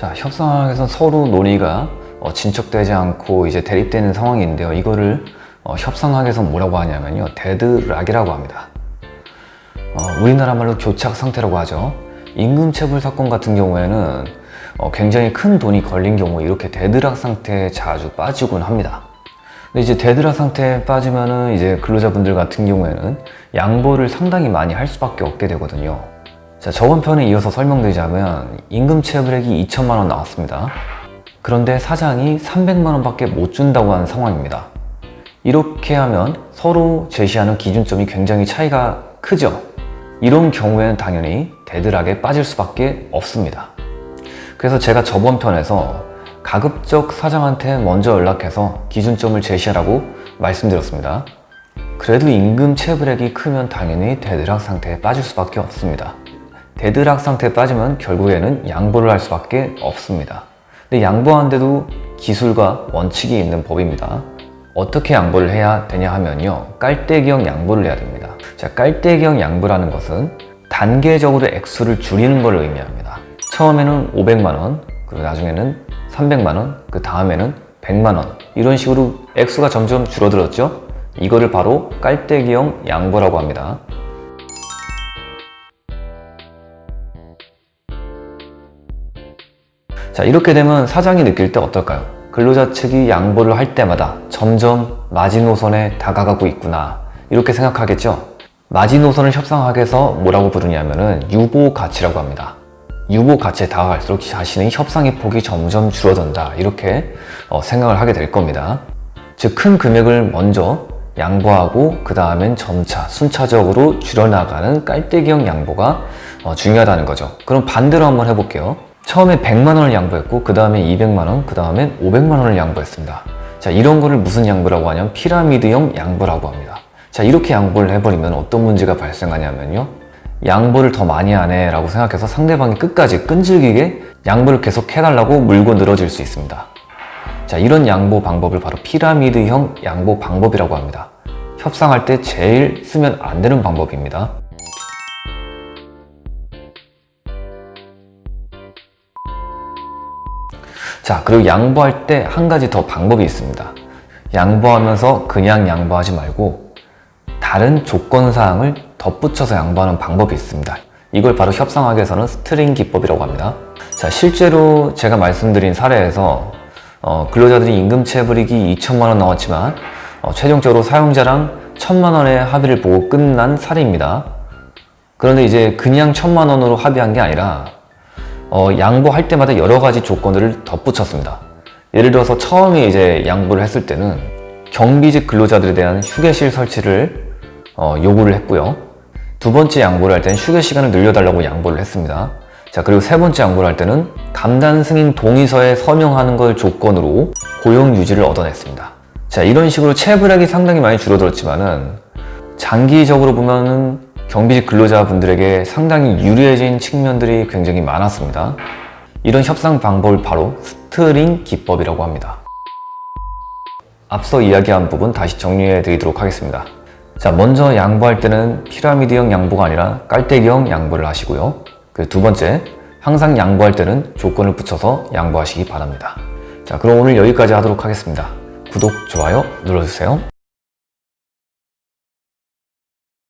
자, 협상에서 서로 논의가 진척되지 않고 이제 대립되는 상황인데요. 이거를 협상학에서 뭐라고 하냐면요, 데드락이라고 합니다. 우리나라 말로 교착 상태라고 하죠. 임금체불 사건 같은 경우에는 굉장히 큰 돈이 걸린 경우 이렇게 데드락 상태에 자주 빠지곤 합니다. 근데 이제 데드락 상태에 빠지면은 이제 근로자분들 같은 경우에는 양보를 상당히 많이 할 수밖에 없게 되거든요. 자, 저번 편에 이어서 설명드리자면 임금체불액이 2천만 원 나왔습니다. 그런데 사장이 300만 원밖에 못 준다고 하는 상황입니다. 이렇게 하면 서로 제시하는 기준점이 굉장히 차이가 크죠. 이런 경우에는 당연히 데드락에 빠질 수밖에 없습니다. 그래서 제가 저번 편에서 가급적 사장한테 먼저 연락해서 기준점을 제시하라고 말씀드렸습니다. 그래도 임금체불액이 크면 당연히 데드락 상태에 빠질 수밖에 없습니다. 데드락 상태에 빠지면 결국에는 양보를 할 수밖에 없습니다. 근데 양보하는데도 기술과 원칙이 있는 법입니다. 어떻게 양보를 해야 되냐 하면요, 깔때기형 양보를 해야 됩니다. 자, 깔때기형 양보라는 것은 단계적으로 액수를 줄이는 걸 의미합니다. 처음에는 500만 원, 그리고 나중에는 300만 원, 그 다음에는 100만 원, 이런 식으로 액수가 점점 줄어들었죠. 이거를 바로 깔때기형 양보라고 합니다. 자, 이렇게 되면 사장이 느낄 때 어떨까요? 근로자 측이 양보를 할 때마다 점점 마지노선에 다가가고 있구나, 이렇게 생각하겠죠? 마지노선을 협상학에서 뭐라고 부르냐면은 유보가치라고 합니다. 유보가치에 다가갈수록 자신의 협상의 폭이 점점 줄어든다, 이렇게 생각을 하게 될 겁니다. 즉, 큰 금액을 먼저 양보하고 그 다음엔 점차 순차적으로 줄여나가는 깔때기형 양보가 중요하다는 거죠. 그럼 반대로 한번 해볼게요. 처음에 100만 원을 양보했고 그 다음에 200만 원, 그 다음엔 500만 원을 양보했습니다. 자, 이런 거를 무슨 양보라고 하냐면 피라미드형 양보라고 합니다. 자, 이렇게 양보를 해버리면 어떤 문제가 발생하냐면요, 양보를 더 많이 하네 라고 생각해서 상대방이 끝까지 끈질기게 양보를 계속 해달라고 물고 늘어질 수 있습니다. 자, 이런 양보 방법을 바로 피라미드형 양보 방법이라고 합니다. 협상할 때 제일 쓰면 안 되는 방법입니다. 자, 그리고 양보할 때 한 가지 더 방법이 있습니다. 양보하면서 그냥 양보하지 말고 다른 조건사항을 덧붙여서 양보하는 방법이 있습니다. 이걸 바로 협상학에서는 스트링 기법이라고 합니다. 자, 실제로 제가 말씀드린 사례에서 근로자들이 임금체불액이 2천만 원 나왔지만 최종적으로 사용자랑 1,000만 원의 합의를 보고 끝난 사례입니다. 그런데 이제 그냥 1,000만 원으로 합의한 게 아니라 양보할 때마다 여러 가지 조건들을 덧붙였습니다. 예를 들어서 처음에 이제 양보를 했을 때는 경비직 근로자들에 대한 휴게실 설치를 요구를 했고요. 두 번째 양보를 할 때는 휴게 시간을 늘려달라고 양보를 했습니다. 자, 그리고 세 번째 양보를 할 때는 감단 승인 동의서에 서명하는 걸 조건으로 고용 유지를 얻어냈습니다. 자, 이런 식으로 체불액이 상당히 많이 줄어들었지만은 장기적으로 보면은 경비직 근로자분들에게 상당히 유리해진 측면들이 굉장히 많았습니다. 이런 협상 방법을 바로 스트링 기법이라고 합니다. 앞서 이야기한 부분 다시 정리해 드리도록 하겠습니다. 자, 먼저 양보할 때는 피라미드형 양보가 아니라 깔때기형 양보를 하시고요. 그 두 번째, 항상 양보할 때는 조건을 붙여서 양보하시기 바랍니다. 자, 그럼 오늘 여기까지 하도록 하겠습니다. 구독, 좋아요 눌러주세요.